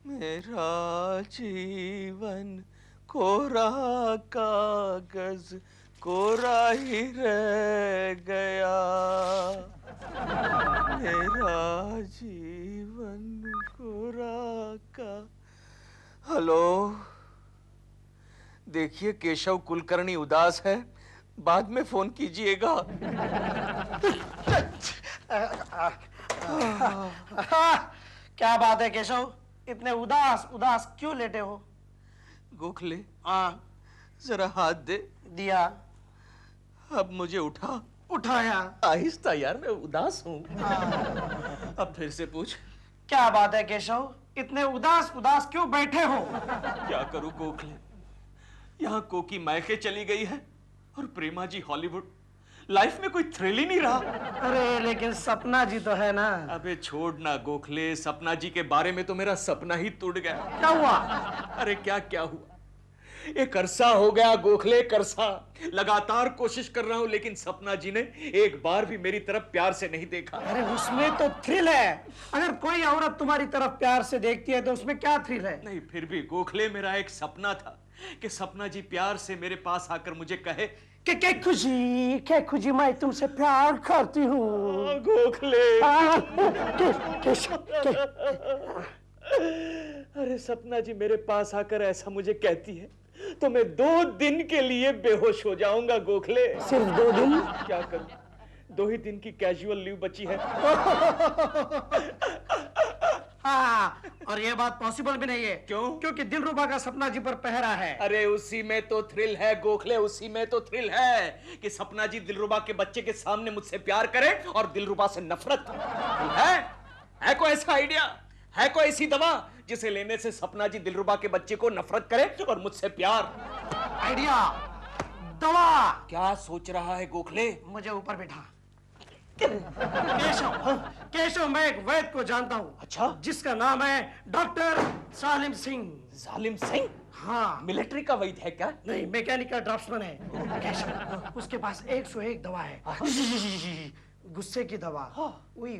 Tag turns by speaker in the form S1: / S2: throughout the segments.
S1: मेरा जीवन कोरा कागज कोरा ही रह गया। मेरा जीवन कोरा का। हेलो, देखिए केशव कुलकर्णी उदास है, बाद में फोन कीजिएगा।
S2: क्या बात है केशव, इतने उदास उदास क्यों लेटे हो?
S1: गोखले,
S2: हाँ।
S1: जरा हाथ दे।
S2: दिया।
S1: अब मुझे
S2: उठाया।
S1: आहिस्ता यार, मैं उदास हूँ। अब फिर से पूछ।
S2: क्या बात है केशव, इतने उदास उदास क्यों बैठे हो?
S1: क्या करूं गोखले, यहाँ कोकी मायके चली गई है और प्रेमा जी हॉलीवुड। लाइफ में कोई थ्रिल ही नहीं रहा।
S2: अरे लेकिन सपना जी तो है ना।
S1: अबे छोड़ ना गोखले, सपना जी के बारे में तो मेरा सपना ही टूट गया।
S2: क्या हुआ?
S1: अरे क्या हुआ, एक अरसा हो गया गोखले, करसा। लगातार कोशिश कर रहा हूं लेकिन सपना जी ने एक बार भी मेरी तरफ प्यार से नहीं देखा।
S2: अरे उसमें तो थ्रिल है। अगर कोई औरत तुम्हारी तरफ प्यार से देखती है तो उसमें क्या थ्रिल है?
S1: नहीं फिर भी गोखले, मेरा एक सपना था कि सपना जी प्यार से मेरे पास आकर मुझे कहे
S2: कि क्या खुशी मैं तुमसे प्यार करती हूँ।
S1: गोखले।
S2: केशव।
S1: अरे सपना जी मेरे पास आकर ऐसा मुझे कहती है तो मैं 2 दिन के लिए बेहोश हो जाऊंगा गोखले।
S2: सिर्फ 2 दिन?
S1: क्या करूं, 2 ही दिन की कैजुअल लीव बची है।
S2: हाँ, और ये बात पॉसिबल भी नहीं है।
S1: क्यों?
S2: क्योंकि दिलरुबा का सपना जी पर पहरा है।
S1: अरे उसी में तो थ्रिल है गोखले, उसी में तो थ्रिल है कि सपना जी दिलरुबा के बच्चे के सामने मुझसे प्यार करे और दिलरुबा से नफरत है कोई ऐसा आइडिया, है कोई ऐसी दवा जिसे लेने से सपना जी दिलरुबा के बच्चे को नफरत करे और मुझसे प्यार?
S2: आइडिया, दवा।
S1: क्या सोच रहा है गोखले?
S2: मुझे ऊपर बैठा। केशव, मैं एक वैद्य को जानता हूँ।
S1: अच्छा?
S2: जिसका नाम है डॉक्टर सालिम सिंह।
S1: सालिम सिंह?
S2: हाँ।
S1: मिलिट्री का वैद्य है क्या?
S2: नहीं, मैकेनिकल ड्राफ्ट्समैन है। केशव, उसके पास 101 दवा है। गुस्से की दवा, वी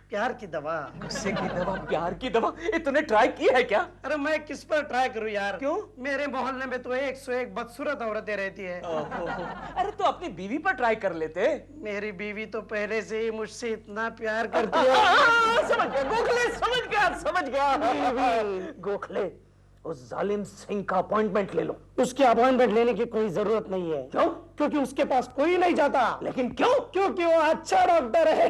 S2: प्यार की दवा।
S1: गुस्से की दवा, प्यार की दवा, तूने ट्राई की है क्या?
S2: अरे मैं किस पर ट्राई करूं यार?
S1: क्यों?
S2: मेरे मोहल्ले में तो 101 बदसूरत औरतें रहती है।
S1: अरे तो अपनी बीवी पर ट्राई कर लेते।
S2: मेरी बीवी तो पहले से ही मुझसे इतना प्यार करती है।
S1: समझ गया गोखले, समझ गया। गोखले, उस जालिम सिंह का अपॉइंटमेंट ले लो।
S2: उसकी अपॉइंटमेंट लेने की कोई जरूरत नहीं है।
S1: क्यों?
S2: क्योंकि उसके पास कोई नहीं जाता।
S1: लेकिन क्यों?
S2: क्योंकि वो अच्छा डॉक्टर है।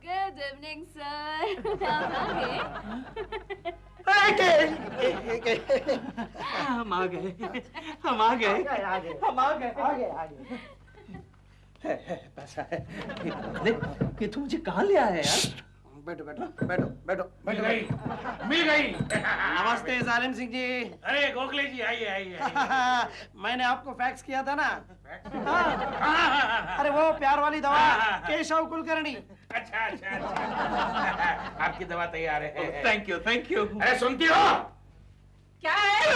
S3: Good evening sir.
S1: हम आ गए। बस है कि तू मुझे कहाँ ले आया यार?
S2: बैठो।
S4: मिल गई।
S2: नमस्ते सालिम सिंह जी।
S4: अरे गोखले जी, आइए।
S2: मैंने आपको फैक्स किया था ना। अरे वो प्यार वाली दवा, केशव कुलकर्णी।
S4: अच्छा। आपकी दवा तैयार है।
S1: Thank you.
S4: अरे सुनती हो?
S3: क्या है?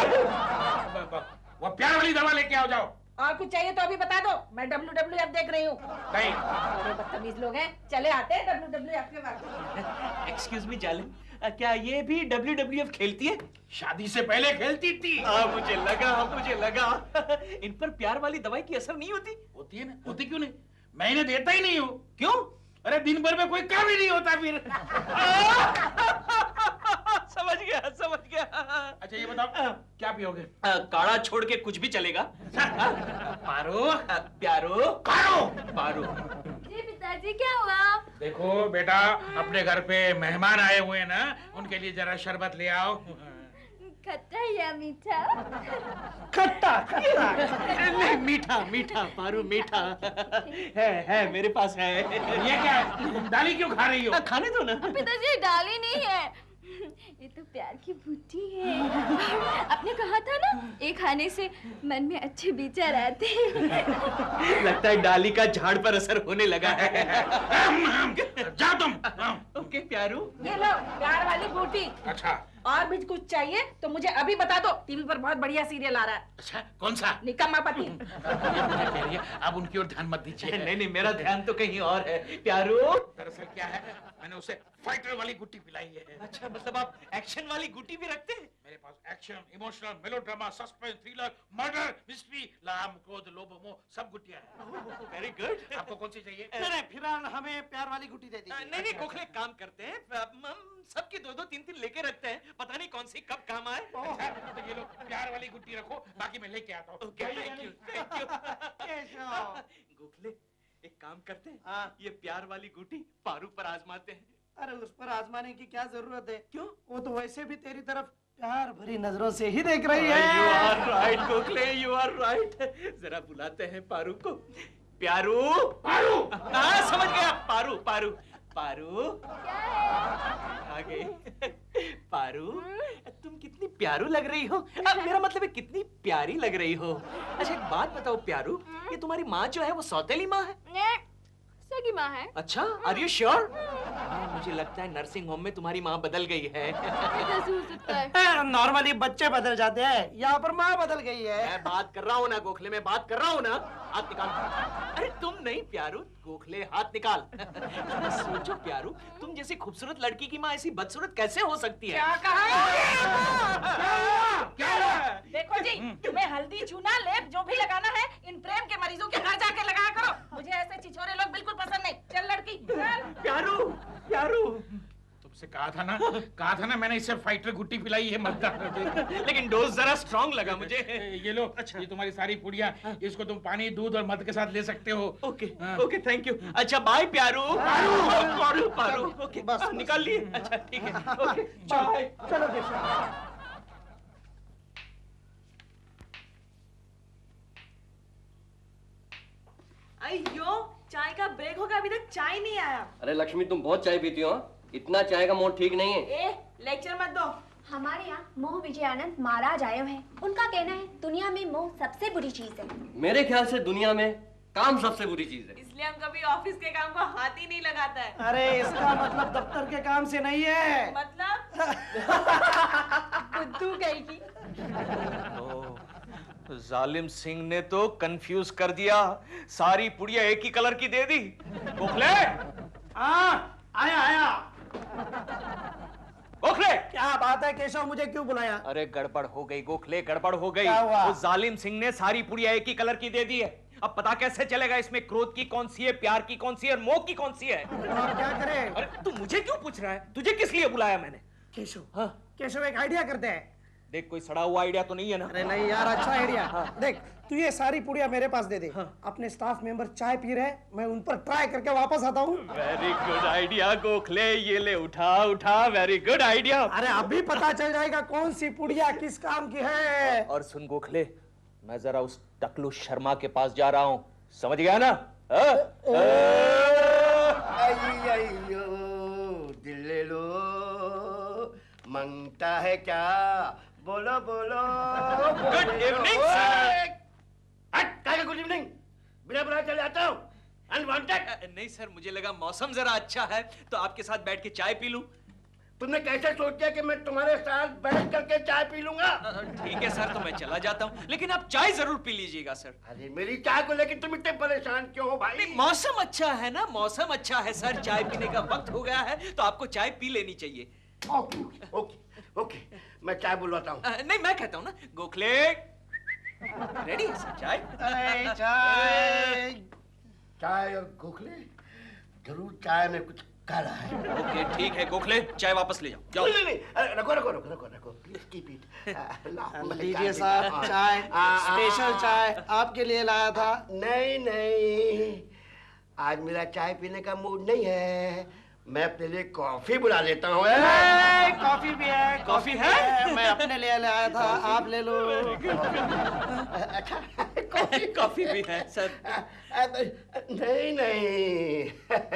S4: वो प्यार वाली दवा लेके आओ, जाओ।
S3: और कुछ चाहिए तो अभी बता दो, मैं WWF देख रही हूँ।
S4: नहीं,
S3: बड़े बदतमीज लोग हैं, चले आते हैं WWF के बाद।
S1: एक्सक्यूज मी जालिम, क्या ये भी WWF खेलती है?
S4: शादी से पहले खेलती थी।
S1: मुझे लगा इन पर प्यार वाली दवाई की असर नहीं होती।
S4: होती है ना, होती क्यों नहीं? मैं इन्हें देता ही नहीं हूँ।
S1: क्यों?
S4: अरे दिन भर में कोई काम ही नहीं होता फिर।
S1: समझ गया।
S4: अच्छा ये बताओ, क्या पियोगे?
S1: काढ़ा छोड़ के कुछ भी चलेगा।
S4: पारो,
S1: पारो।
S3: जी पिताजी, क्या हुआ?
S4: देखो बेटा, अपने घर पे मेहमान आए हुए हैं ना, उनके लिए जरा शरबत ले आओ।
S3: खट्टा या मीठा?
S2: खट्टा।
S1: नहीं, मीठा पारो, मीठा है मेरे पास है।
S4: ये क्या है? दाली क्यों खा रही हो?
S1: खाने दो ना।
S3: पिताजी डाली नहीं है, ये तो प्यार की बूटी है। आपने कहा था ना, ये खाने से मन में अच्छे विचार आते हैं।
S1: लगता है डाली का झाड़ पर असर होने लगा है।
S4: जाओ तुम।
S1: ओके प्यारू।
S3: ये लो प्यार वाली बूटी।
S4: अच्छा,
S5: और भी कुछ चाहिए तो मुझे अभी बता दो, टीवी पर बहुत बढ़िया सीरियल आ रहा है।
S4: अच्छा, कौन सा?
S5: निकम्मा पति।
S4: ये मुझे कह रही है, आप उनकी ओर ध्यान मत दीजिए।
S1: नहीं नहीं, मेरा ध्यान तो कहीं और है प्यारू।
S4: दरअसल क्या है, मैंने उसे फाइटर वाली गुट्टी पिलाई है।
S1: अच्छा, मतलब आप एक्शन वाली गुटी भी रखते हैं?
S4: मेरे पास action, emotional, melodrama, suspense, thriller, murder, mystery, लाम, क्रोध, लोभ, मोह सब गुट्टियां हैं।
S1: Very good.
S4: आपको कौन सी चाहिए?
S2: नहीं, फिलहाल हमें प्यार वाली गुटी दे दीजिए।
S1: नहीं नहीं गोखले, काम करते हैं, हम सबकी दो दो तीन तीन लेके रखते हैं, पता नहीं कौन सी कब काम आए।
S4: अच्छा, तो ये लो प्यार वाली गुट्टी रखो, बाकी मैं लेके आता हूँ।
S1: Thank you. गोखले, एक काम करते हैं,
S2: हाँ।
S1: ये प्यार वाली गुटी पारू पर आजमाते हैं।
S2: अरे उस पर आजमाने की क्या जरूरत है? क्यों? वो तो वैसे भी तेरी तरफ प्यार भरी नजरों से ही देख रही है।
S1: You are right, Gokhale, you are right। जरा बुलाते हैं पारू को। प्यारू,
S4: पारू!
S1: हाँ समझ गया, पारू पारू पारू। आ गई। पारू, तुम कितनी प्यारू लग रही हो। अब मेरा मतलब है कितनी प्यारी लग रही हो। अच्छा, एक बात बताओ प्यारू, ये तुम्हारी माँ जो है वो सौतेली माँ है?
S3: सगी माँ है।
S1: अच्छा, आर यू श्योर? मुझे लगता है नर्सिंग होम में तुम्हारी माँ बदल गई है।
S3: कैसे हो सकता है?
S2: नॉर्मली बच्चे बदल जाते हैं, यहाँ पर माँ बदल गई है।
S1: मैं बात कर रहा हूँ ना गोखले, मैं बात कर रहा हूँ ना। हाथ निकाल। अरे तुम नहीं प्यारू, गोखले हाथ निकाल। सोचो प्यारू, तुम जैसी खूबसूरत लड़की की माँ ऐसी बदसूरत कैसे हो सकती है?
S5: क्या कहा?
S1: क्या?
S5: देखो जी, तुम्हें हल्दी, चूना, लेप जो भी लगाना है इन प्रेम के मरीजों के घर जाके लगाया करो। मुझे ऐसे छिछोरे लोग बिल्कुल पसंद नहीं। चल लड़की, चल।
S1: प्यारू, प्यारू।
S4: तुमसे कहा था ना मैंने इसे फाइटर गुट्टी पिलाई है, मत कर।
S1: लेकिन डोज जरा स्ट्रॉन्ग लगा मुझे।
S4: ये लो, अच्छा ये तुम्हारी सारी पुड़िया, इसको तुम पानी, दूध और मध के साथ ले सकते हो।
S1: ओके
S4: हाँ।
S1: Okay, thank you. अच्छा बाय प्यारू। पारू पारू पारू। ओके
S2: बस,
S1: बस निकाल लिए। अच्छा ठीक है, ओके बाय।
S2: चलो केशव।
S5: अयो, चाय का ब्रेक होगा, अभी तक चाय नहीं आया।
S6: अरे लक्ष्मी, तुम बहुत चाय पीती हो। इतना चाय का मूड ठीक नहीं है।
S5: ए, लेक्चर मत दो।
S3: हमारे यहाँ मोह विजयानंद महाराज आए हुए हैं। उनका कहना है दुनिया में मोह सबसे बुरी चीज है।
S6: मेरे ख्याल से दुनिया में काम सबसे बुरी चीज है।
S5: इसलिए हम कभी ऑफिस के काम को हाथ ही नहीं लगाता है।
S2: अरे इसका मतलब दफ्तर के काम से नहीं है।
S5: मतलब बुद्धू कहेगी।
S1: जालिम सिंह ने तो कंफ्यूज कर दिया, सारी पुड़िया एक ही कलर की दे दी। गोखले,
S2: आया आया।
S1: गोखले।
S2: क्या बात है केशव, मुझे क्यों बुलाया?
S1: अरे गड़बड़ हो गई गोखले, गड़बड़ हो गई।
S2: क्या हुआ?
S1: वो जालिम सिंह ने सारी पुड़िया एक ही कलर की दे दी है। अब पता कैसे चलेगा इसमें क्रोध की कौन सी है, प्यार की कौन सी है और मोह की कौन सी है?
S2: अब क्या करें?
S1: अरे तू मुझे क्यों पूछ रहा है? तुझे किस लिए बुलाया मैंने?
S2: केशव,
S1: हाँ।
S2: केशव एक आइडिया करते हैं।
S1: देख, कोई सड़ा हुआ आइडिया तो नहीं है ना?
S2: अरे नहीं यार, अच्छा आइडिया। देख, तू ये सारी पुड़िया मेरे पास दे दे। अपने स्टाफ मेंबर चाय पी रहे हैं, मैं उन पर ट्राई करके वापस आता हूँ।
S1: वेरी गुड आइडिया गोखले, ये ले उठा उठा, वेरी गुड आइडिया।
S2: अरे अभी पता चल जाएगा कौन सी पुड़िया किस काम की है।
S1: और सुन गोखले, मैं जरा उस टकलू शर्मा के पास जा रहा हूँ, समझ गया ना?
S7: अयो दिल ले लो, मांगता है क्या, बोलो बोलो।
S1: Good evening sir.
S7: क्या गुड इवनिंग? बिना बुलाए चले आता हूँ, अनवांटेड।
S1: नहीं सर, मुझे लगा मौसम जरा अच्छा है तो आपके साथ बैठ के चाय पी लूं।
S7: तुमने कैसे सोच दिया कि मैं तुम्हारे साथ बैठ करके चाय पी लूंगा?
S1: ठीक है सर, तो मैं चला जाता हूँ, लेकिन आप चाय जरूर पी लीजिएगा सर।
S7: अरे मेरी चाय को लेकर तुम इतने परेशान क्यों हो भाई?
S1: मौसम अच्छा है ना, मौसम अच्छा है सर, चाय पीने का वक्त हो गया है तो आपको चाय पी लेनी चाहिए।
S7: ओके ओके ओके, मैं चाय बुलवाता हूँ।
S1: नहीं, मैं कहता हूँ ना गोखले, रेडी है सर चाय?
S2: अरे चाय।
S7: चाय और गोखले, जरूर चाय में कुछ काला है।
S1: ओके ठीक है गोखले, चाय वापस ले जाओ, जाओ।
S7: नहीं नहीं, अरे रखो रखो रखो रखो रखो, प्लीज कीप इट।
S2: लीजिए साहब चाय, स्पेशल चाय आपके लिए लाया था।
S7: नहीं नहीं, आज मेरा चाय पीने का मूड नहीं है, मैं अपने लिए कॉफी बुला लेता हूँ।
S2: कॉफी भी है।
S1: कॉफी है?
S2: मैं अपने लिए लाया था, आप ले लो।
S7: अच्छा,
S1: कॉफी भी है सर।
S7: नहीं नहीं,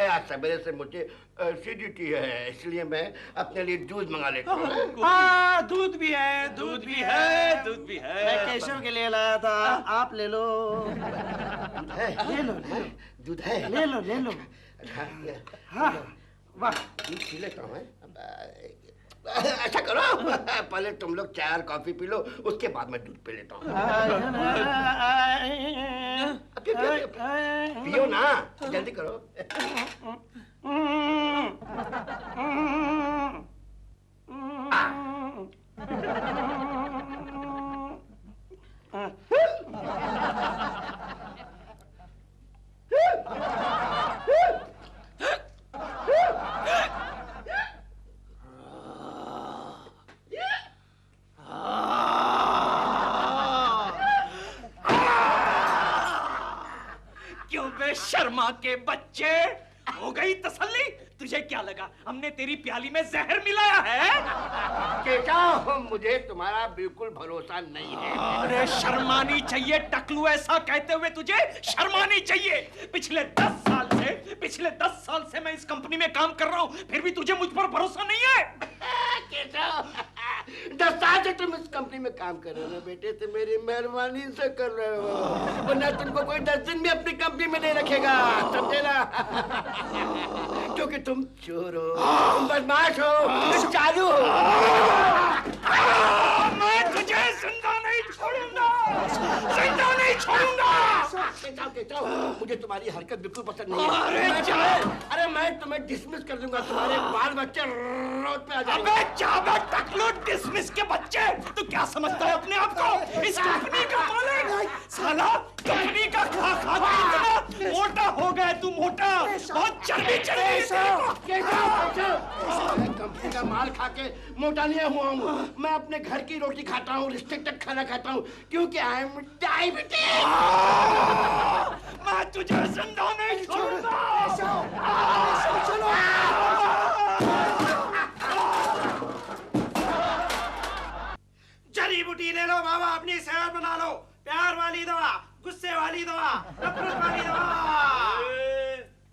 S7: आज सवेरे से मुझे एसिडिटी है, इसलिए मैं अपने लिए दूध मंगा लेता हूँ।
S2: हाँ, दूध भी है,
S1: दूध भी है, दूध भी है।
S2: मैं केशव के लिए लाया था, आप ले लो।
S7: दूध है?
S2: ले लो,
S7: दूध है?
S2: ले लो, ले लो।
S7: अच्छा,
S2: हाँ, वाह।
S7: दूध पी लेता हूँ। ऐसा करो, पहले तुम लोग चाय और कॉफी पी लो, उसके बाद मैं दूध पी लेता हूँ। पियो ना, जल्दी करो।
S1: क्यों बे शर्मा के बच्चे, हो गई तसल्ली? तुझे क्या लगा हमने तेरी प्याली में जहर मिलाया है?
S7: केशव, मुझे तुम्हारा बिल्कुल भरोसा नहीं है।
S1: अरे शर्मानी चाहिए टकलू, ऐसा कहते हुए तुझे शर्मानी चाहिए। पिछले 10 साल से मैं इस कंपनी में काम कर रहा हूँ, फिर भी तुझे मुझ पर भरोसा नहीं है?
S7: केशव, 10 साल से तुम इस कंपनी में काम कर रहे हो ना बेटे, तो मेरी मेहरबानी से कर रहे हो, वरना तुमको कोई 10 दिन भी अपनी कंपनी में नहीं रखेगा, समझे ना? क्योंकि तुम चोर हो, तुम बदमाश हो, तुम चालू हो।
S1: मैं तुझे जिंदा नहीं छोड़ूंगा, जिंदा नहीं छोड़ूंगा।
S7: केशव, मुझे तुम्हारी हरकत बिल्कुल पसंद नहीं है। अरे मैं तुम्हें डिसमिस कर दूंगा, तुम्हारे बाल बच्चे रोड पे आ जाएंगे।
S1: अबे जाबे टकलू, डिसमिस के बच्चे, तू क्या समझता है अपने आप को? इस कंपनी का मालिक, साला कंपनी का खा खा के इतना मोटा हो गया तू, मोटा, बहुत चर्बी चढ़ गई तेरे को।
S7: मैं कंपनी का माल खा के मोटा नहीं हुआ हूँ, मैं अपने घर की रोटी खाता हूँ, रिस्ट्रिक्टेड खाना खाता हूँ, क्योंकि आई एम डायबिटीज।
S1: मैं तुझे जिंदा नहीं छोड़ूंगा।
S2: जड़ी बूटी ले लो बाबा, अपनी सेहत बना लो। प्यार वाली दवा, गुस्से वाली दवा, नफरत वाली दवा।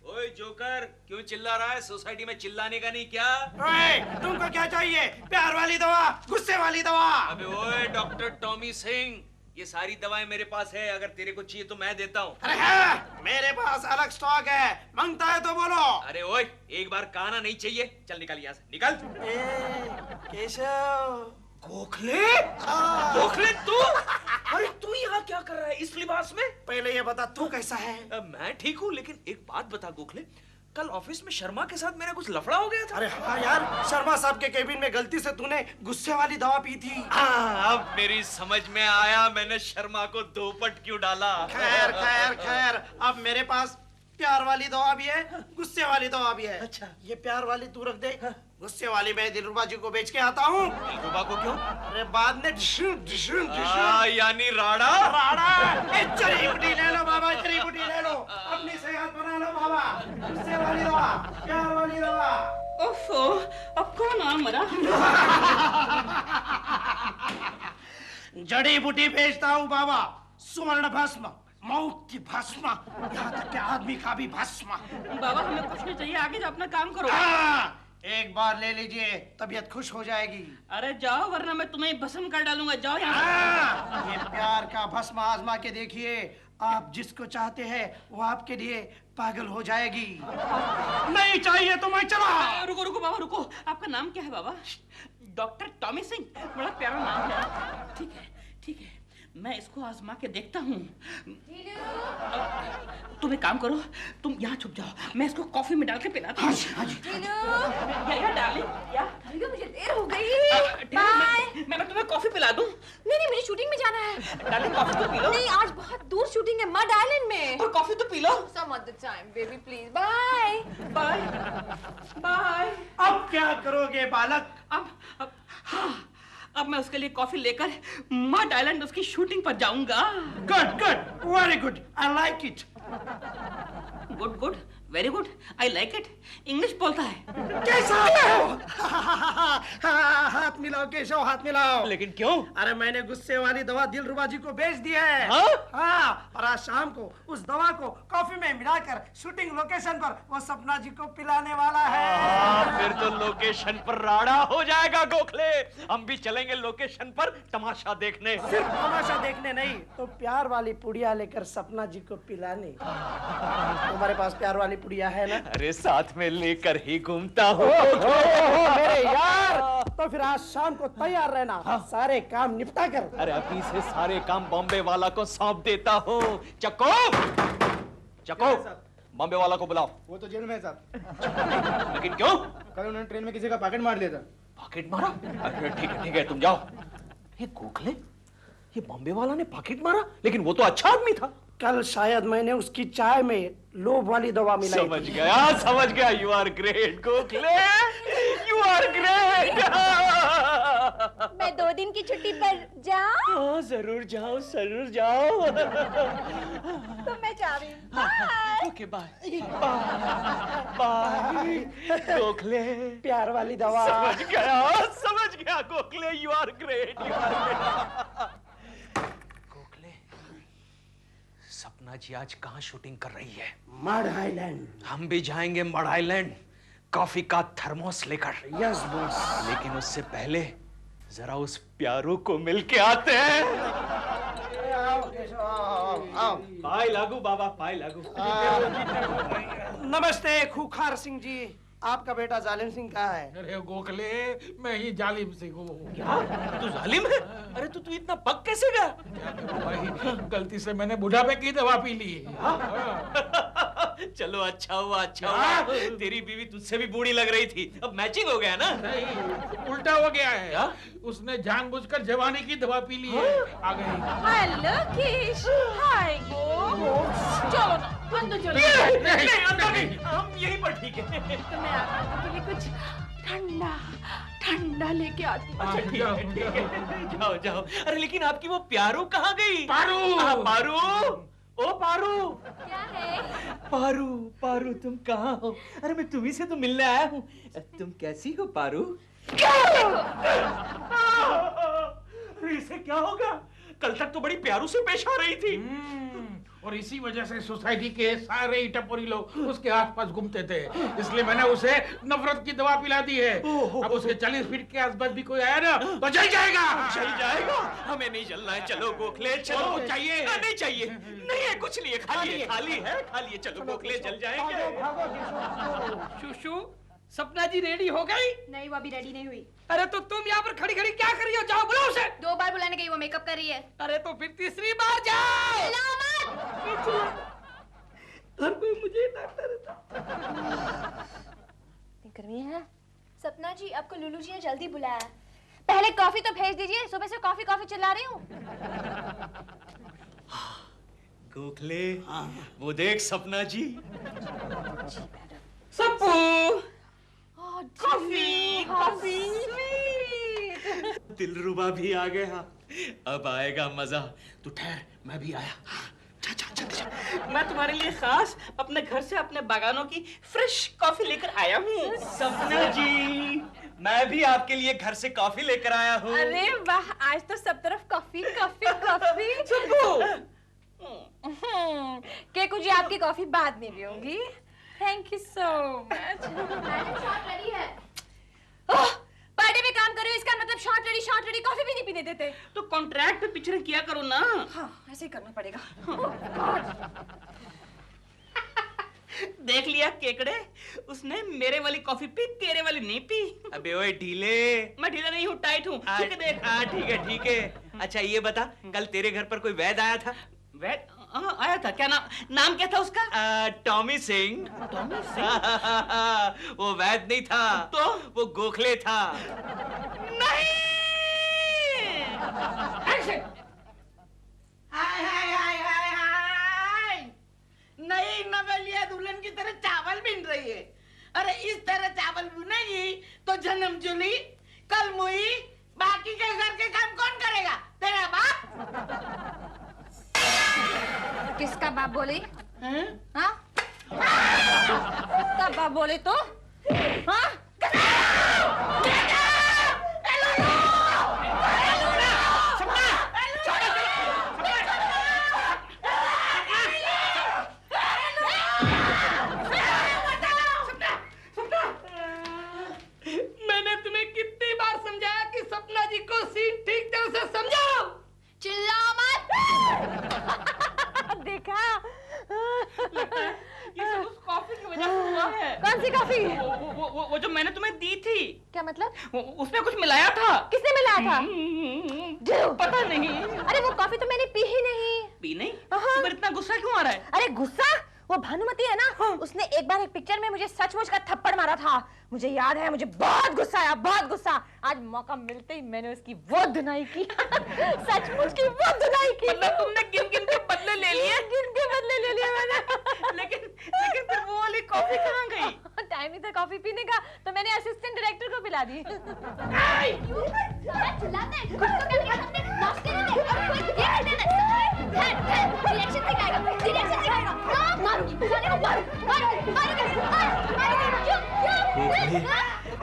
S1: ओए जोकर, क्यों चिल्ला रहा है? सोसाइटी में चिल्लाने का नहीं क्या?
S2: ओए, तुमको क्या चाहिए? प्यार वाली दवा, गुस्से वाली दवा?
S1: अबे ओए डॉक्टर टॉमी सिंह, ये सारी दवाएं मेरे पास है, अगर तेरे को चाहिए तो मैं देता हूँ।
S2: अरे है, मेरे पास अलग स्टॉक है, मांगता है तो बोलो।
S1: अरे ओए, एक बार कहना नहीं चाहिए। चल निकल यहाँ से, निकल।
S2: केशव,
S1: गोखले? गोखले तू? अरे तू यहाँ क्या कर रहा है इस लिबास में?
S2: पहले ये बता तू कैसा है?
S1: मैं ठीक हूँ, लेकिन एक बात बता गोखले, कल ऑफिस में शर्मा के साथ मेरा कुछ लफड़ा हो गया था।
S2: अरे हाँ यार, शर्मा साहब के केबिन में गलती से तूने गुस्से वाली दवा पी थी।
S1: अब मेरी समझ में आया, मैंने शर्मा को 2 पट क्यों डाला।
S2: खैर खैर खैर, अब मेरे पास प्यार वाली दवा भी है, गुस्से वाली दवा भी है।
S1: अच्छा।
S2: ये प्यार वाली तू रख दे, गुस्से वाली मैं दिलरुबा जी को बेच के आता हूँ।
S1: दिलरुबा को क्यों?
S2: अरे बाद में ढिशुम
S1: यानी राड़ा?
S2: जड़ी बूटी ले लो बाबा, जड़ी बूटी ले लो, अपनी सेहत बना लो बाबा। गुस्से वाली दवा, प्यार वाली दवा।
S5: ओफो, अब कौन आ मरा?
S2: जड़ी बूटी बेचता हूँ बाबा, स्वर्ण भस्म, मौत की भस्म, यहाँ तक के आदमी का भी भस्म।
S5: बाबा हमें कुछ नहीं चाहिए, आगे जो अपना काम करो।
S2: एक बार ले लीजिए, तबीयत खुश हो जाएगी।
S5: अरे जाओ, वरना मैं तुम्हें भस्म कर डालूंगा। जाओ यहाँ।
S2: ये प्यार का भस्म आजमा के देखिए, आप जिसको चाहते हैं वो आपके लिए पागल हो जाएगी। नहीं चाहिए तो मैं चला।
S5: रुको रुको बाबा रुको, आपका नाम क्या है बाबा? डॉक्टर टॉमी सिंह, बड़ा प्यारा नाम है। ठीक है ठीक है, मैं इसको आजमा के देखता हूँ। तुम एक काम करो, तुम यहाँ छुप जाओ, मैं इसको कॉफी में डाल के पिलाता हूँ। या डार्लिंग, या
S3: मुझे देर हो गई। बाय।
S5: मैं तुम्हें कॉफी पिला दूँ?
S3: नहीं, मुझे शूटिंग में जाना है।
S5: डार्लिंग कॉफी तो पी लो।
S3: नहीं, आज बहुत दूर शूटिंग है, मड आइलैंड में।
S5: और कॉफी तो पी लो।
S3: Some other time, baby, please. Bye.
S5: Bye bye.
S2: अब क्या करोगे बालक?
S5: अब मैं उसके लिए कॉफी लेकर मड आइलैंड उसकी शूटिंग पर जाऊंगा।
S2: Good good, very good, I like it.
S5: Good good, very good, I like it. English बोलता है।
S2: कैसा हो? हाथ मिलाओ केशव, हाथ मिलाओ।
S1: लेकिन क्यों?
S2: अरे मैंने गुस्से वाली दवा दिलरुबा जी को बेच दी है। हाँ, और आज शाम को उस दवा को कॉफी में मिलाकर शूटिंग लोकेशन पर वो सपना जी को पिलाने वाला है।
S1: फिर तो लोकेशन पर राड़ा हो जाएगा गोखले। हम भी चलेंगे लोकेशन पर तमाशा देखने।
S2: सिर्फ तमाशा देखने नहीं, तो प्यार वाली पुड़िया लेकर सपना जी को पिलाने। तुम्हारे पास प्यार वाली पुड़िया है ना?
S1: अरे साथ में लेकर ही घूमता हूँ।
S2: मेरे यार, तो फिर आज शाम को तैयार रहना। सारे काम निपटा कर।
S1: अरे अभी से सारे काम बॉम्बे वाला को सौंप देता हूँ। चको चको, बॉम्बे वाला को बुलाओ।
S8: वो तो जेल में है साहब।
S1: लेकिन क्यों?
S8: कल उन्होंने ट्रेन में किसी का पॉकेट मार लिया था।
S1: पॉकेट मारा? अरे ठीक है तुम जाओ। ये गोखले, ये बॉम्बे वाला ने पॉकेट मारा, लेकिन वो तो अच्छा आदमी था।
S2: कल शायद मैंने उसकी चाय में लोभ वाली दवा मिलाई।
S1: समझ गया। You are great Gokhale, you are great.
S3: मैं 2 दिन की छुट्टी पर जाऊं?
S1: हाँ जरूर जाओ।
S3: तो मैं जा रही हूँ।
S1: Okay bye bye Gokhale.
S2: प्यार वाली दवा।
S1: समझ गया Gokhale, you are great. Gokhale, Sapna ji आज कहाँ शूटिंग कर रही है?
S2: मड आइलैंड।
S1: हम भी जाएंगे मड आइलैंड, कॉफी का थर्मोस लेकर।
S2: Yes boss.
S1: लेकिन उससे पहले जरा उस प्यारू को मिल के आते हैं। पाई लागू बाबा, पाई लागू।
S2: नमस्ते खूखार सिंह जी, आपका बेटा जालिम सिंह कहाँ है?
S4: अरे गोखले, मैं ही जालिम सिंह हूँ।
S1: क्या तू जालिम है? अरे तू इतना पक कैसे गया?
S4: भाई गलती से मैंने बुढ़ापे की दवा पी ली।
S1: चलो अच्छा हुआ। तेरी बीवी तुझसे भी बूढ़ी लग रही थी, अब मैचिंग हो गया ना?
S4: नहीं, उल्टा हो गया है।
S1: क्या?
S4: उसने जानबूझकर जवानी की दवा पी ली है। आ गई।
S5: हेलो किश, हाय गो। चलो ना, अंदर चलो।
S1: नहीं, अंदर नहीं, हम यहीं पर ठीक है।
S5: तो मैं आपके लिए कुछ ठंडा लेके आती हूँ।
S1: अच्छा ठीक है, जाओ। अरे लेकिन आपकी वो प्यारू कहाँ गई?
S4: पारू।
S1: पारू, ओ पारू।
S3: क्या है?
S1: पारू तुम कहाँ हो? अरे मैं तुम्ही से तो मिलने आया हूँ। तुम कैसी हो पारू? अरे इसे क्या होगा? कल तक तो बड़ी प्यारू से पेश आ रही थी।
S4: और इसी वजह से सोसाइटी के सारे टपोरी लोग उसके आसपास घूमते थे, इसलिए मैंने उसे नफरत की दवा पिला दी है। अब उसके 40 फीट के आसपास भी कोई आया ना तो जल जाएगा।
S1: हमें नहीं जलना है। चलो गोखले चलो।
S4: चाहिए?
S1: नहीं चाहिए, नहीं है, कुछ नहीं है, खाली है। चलो गोखले, जल जाएंगे।
S2: शुशु, सपना जी रेडी हो गई?
S3: नहीं, वो अभी रेडी नहीं हुई।
S2: अरे तो तुम यहाँ पर खड़ी क्या कर रही हो? जाओ बुलाओ उसे।
S3: 2 बार बुलाने गई, वो मेकअप कर रही है।
S2: अरे तो फिर तीसरी बार जाओ। हर कोई मुझे डांटता रहता।
S3: गर्मी है। सपना जी, आपको लुलू जी ने जल्दी बुलाया। पहले कॉफी तो भेज दीजिए, सुबह से कॉफी चिल्ला रही हूँ।
S1: गोखले, वो देख सपना जी।
S2: सप्पू,
S3: कॉफी।
S1: दिलरुबा भी आ गया, अब आएगा मजा। तू ठहर, मैं भी आया।
S9: मैं तुम्हारे लिए खास अपने घर से अपने बागानों की फ्रेश कॉफी लेकर आया हूँ।
S1: सपना जी, मैं भी आपके लिए घर से कॉफी लेकर आया हूँ।
S5: अरे वाह, आज तो सब तरफ कॉफी। केकू जी, आपकी कॉफी बाद में पीऊंगी। Thank you so much.
S3: Shot ready है।
S5: पार्टी में काम कर रही हो, इसका मतलब शॉट रेडी, कॉफी भी नहीं पीने देते।
S9: तो कॉन्ट्रैक्ट पे पिक्चर किया करो ना।
S5: हाँ, ऐसे ही करना पड़ेगा।
S9: देख लिया केकड़े, उसने मेरे वाली कॉफी पी, तेरे वाली नहीं पी।
S1: अबे ओए ढीले,
S9: मैं ढीला नहीं हूँ, टाइट हूँ। ठीक है देख।
S1: ठीक है। अच्छा ये बता, कल तेरे घर पर कोई वैद आया था?
S9: वैद? हाँ आया था। क्या नाम क्या था उसका?
S1: टॉमी सिंह।
S9: टॉमी सिंह?
S1: वो वैद नहीं था,
S9: तो
S1: वो गोखले था।
S9: नहीं।
S7: हाय नई नवेलिया दुल्हन की तरह चावल बिन रही है। अरे इस तरह चावल बुनेगी तो जन्म जुली, कल मुई, बाकी के घर के काम कौन करेगा? तेरा बाप।
S3: किसका बाप बोली?
S5: हाँ? उसका बाप बोले तो? हाँ?
S2: मैंने तुम्हें कितनी बार समझाया कि सपना जी को सीन ठीक तरह से समझाओ।
S3: चिल्लाओ मत।
S5: देखा?
S9: ये सब उस कॉफी की वजह मैंने तुम्हें दी थी।
S3: क्या मतलब?
S9: उसमें कुछ मिलाया था।
S3: किसने मिलाया था?
S9: पता नहीं।
S3: अरे वो कॉफी तो मैंने पी ही नहीं।
S9: पी नहीं?
S3: हाँ।
S9: तुम्हें इतना गुस्सा क्यों आ रहा है?
S3: अरे गुस्सा? वो भानुमति है ना, उसने एक बार एक पिक्चर में मुझे सचमुच का थप्पड़ मारा था। मुझे याद है, मुझे बहुत गुस्सा आया, बहुत गुस्सा। आज मौका मिलते ही मैंने उसकी वो धुनाई की। सचमुच की वो धुनाई की।
S9: मतलब तुमने गिन गिन के बदले ले लिए?
S3: गिन के बदले ले लिए मैंने।
S9: लेकिन फिर वो वाली कॉफी कहाँ गई?
S3: टाइम ही था कॉफी पीने का, तो मैंने असिस्टेंट डायरेक्टर को पिला दी।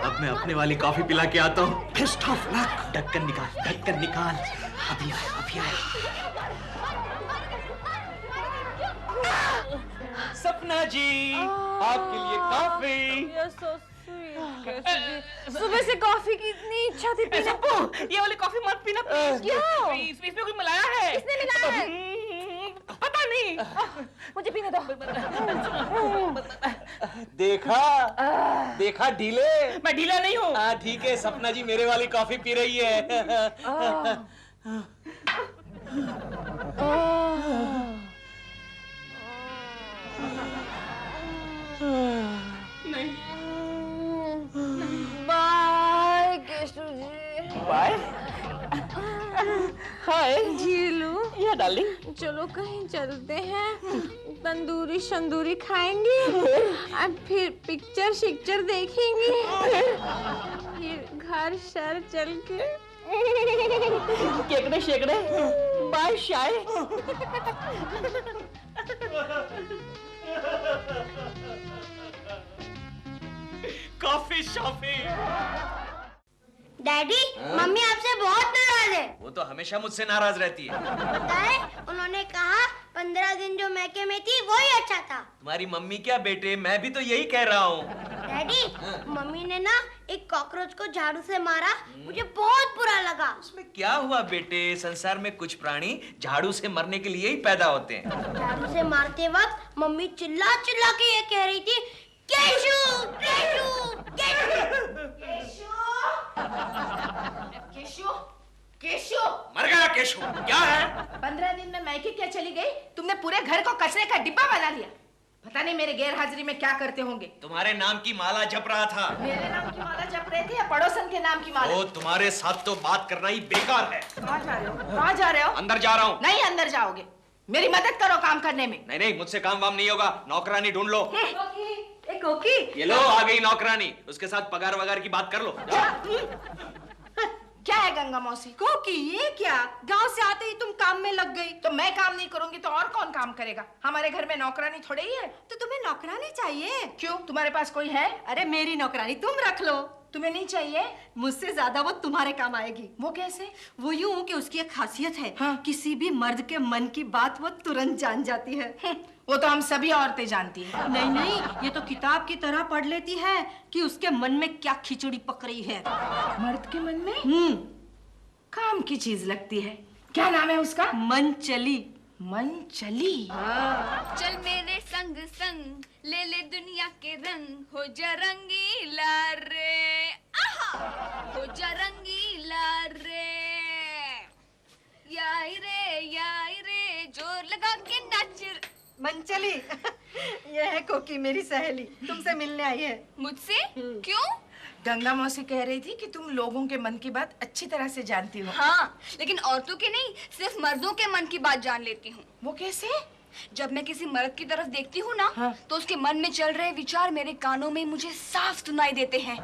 S1: अब मैं अपने वाली कॉफी पिला के आता हूँ। Best of luck. ढक्कन निकाल, ढक्कन निकाल। अभी आया, अभी आया। सपना जी, आपके लिए कॉफी।
S3: सुबह से कॉफी की इतनी इच्छा थी पीने को।
S9: ये वाली कॉफी मत पीना प्लीज।
S3: क्यों?
S9: इसमें कुछ मिलाया है।
S3: किसने मिलाया है?
S9: पता नहीं।
S3: मुझे पीने दो।
S1: देखा ढीले?
S9: मैं ढीला नहीं हूँ।
S1: हाँ ठीक है, सपना जी मेरे वाली कॉफी पी रही है।
S9: नहीं।
S3: बाय केशु जी।
S9: बाय। हाय
S3: झीलू।
S9: या डार्लिंग।
S3: चलो कहीं चलते हैं, तंदूरी शंदूरी खाएंगे, अब फिर पिक्चर शिक्चर देखेंगे, फिर घर शहर चल के
S9: केकड़े शेकड़े। बाय शाय।
S1: कॉफी शॉफी।
S10: डैडी, मम्मी आपसे बहुत नाराज है।
S1: वो तो हमेशा मुझसे नाराज रहती है।
S10: पता है, उन्होंने कहा 15 दिन जो मैके में थी वही अच्छा था।
S1: तुम्हारी मम्मी क्या बेटे, मैं भी तो यही कह रहा हूँ।
S10: डैडी, मम्मी ने ना एक कॉकरोच को झाड़ू से मारा, मुझे बहुत बुरा लगा।
S1: उसमें क्या हुआ बेटे, संसार में कुछ प्राणी झाड़ू से मरने के लिए ही पैदा होते हैं।
S10: झाड़ू से मारते वक्त मम्मी चिल्ला चिल्ला के ये कह रही थी, केशु, केशु, केशु,
S5: केशु, केशु,
S1: मर गया केशु। क्या है?
S5: 15 दिन में मैके क्या चली गई? तुमने पूरे घर को कचरे का डिब्बा बना लिया। पता नहीं मेरे गैर हाजिरी में क्या करते होंगे।
S1: तुम्हारे नाम की माला जप रहा था।
S5: मेरे नाम की माला जप रहे थे या पड़ोसन के नाम की माला?
S1: वो तुम्हारे साथ तो बात करना ही बेकार है।
S5: कहाँ जा रहे हो? कहाँ जा रहे हो?
S1: अंदर जा रहा हूँ।
S5: नहीं अंदर जाओगे, मेरी मदद करो काम करने में।
S1: नहीं नहीं, मुझसे काम वाम नहीं होगा, नौकरानी ढूंढ लो।
S5: कोकी,
S1: ये लो आ गई नौकरानी, उसके साथ पगार वगार की बात कर लो।
S5: क्या है गंगा मौसी?
S11: कोकी, ये क्या? गांव से आते ही तुम काम में लग गई।
S5: तो मैं काम नहीं करूंगी तो और कौन काम करेगा? हमारे घर में नौकरानी थोड़े ही है।
S11: तो तुम्हें नौकरानी चाहिए?
S5: क्यों, तुम्हारे पास कोई है?
S11: अरे मेरी नौकरानी तुम रख लो।
S5: तुम्हें नहीं चाहिए?
S11: मुझसे ज्यादा वो तुम्हारे काम आएगी।
S5: वो कैसे?
S11: वो यूं कि उसकी एक खासियत है,
S5: हाँ।
S11: किसी भी मर्द के मन की बात वो तुरंत जान जाती है।
S5: वो तो हम सभी औरतें जानती हैं।
S11: नहीं नहीं, ये तो किताब की तरह पढ़ लेती है कि उसके मन में क्या खिचड़ी पक रही है।
S5: मर्द के मन में? काम की चीज लगती है। क्या नाम है उसका?
S11: मनचली।
S5: मनचली?
S3: चल मेरे संग संग, ले ले दुनिया के रंग, हो जा रंगीला रे, आहा, हो जा रंगीला रे, याई रे, जोर लगा के नाच।
S11: मनचली, ये है कोकी, मेरी सहेली, तुमसे मिलने आई है।
S3: मुझसे? क्यों?
S5: गंगा मौसी कह रही थी कि तुम लोगों के मन की बात अच्छी तरह से जानती हो।
S3: हाँ, लेकिन औरतों के नहीं, सिर्फ मर्दों के मन की बात जान लेती हूँ।
S5: वो कैसे?
S3: जब मैं किसी मर्द की तरफ देखती हूँ ना,
S5: हाँ।
S3: तो उसके मन में चल रहे विचार मेरे कानों में मुझे साफ सुनाई देते हैं।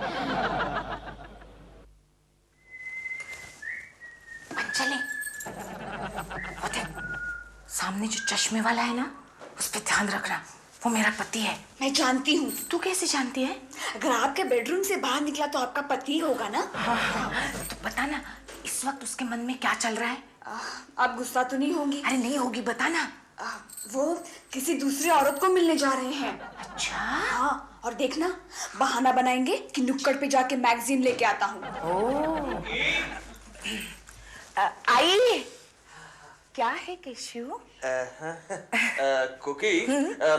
S5: चले, सामने जो चश्मे वाला है ना, उस पे ध्यान रखना, वो मेरा पति है।
S11: मैं जानती हूँ।
S5: तू कैसे जानती है?
S11: अगर आपके बेडरूम से बाहर निकला तो आपका पति होगा ना।
S5: हाँ। तो बता ना, इस वक्त उसके मन में क्या चल रहा है?
S11: आप गुस्सा तो नहीं होंगी?
S5: अरे नहीं होगी, बता ना।
S11: वो किसी दूसरी औरत को मिलने जा रहे हैं।
S5: अच्छा?
S11: हाँ, और देखना, बहाना बनाएंगे कि नुक्कड़ पे जाके मैगजीन लेके आता हूँ।
S5: आई, क्या है केशु?
S1: कुकी,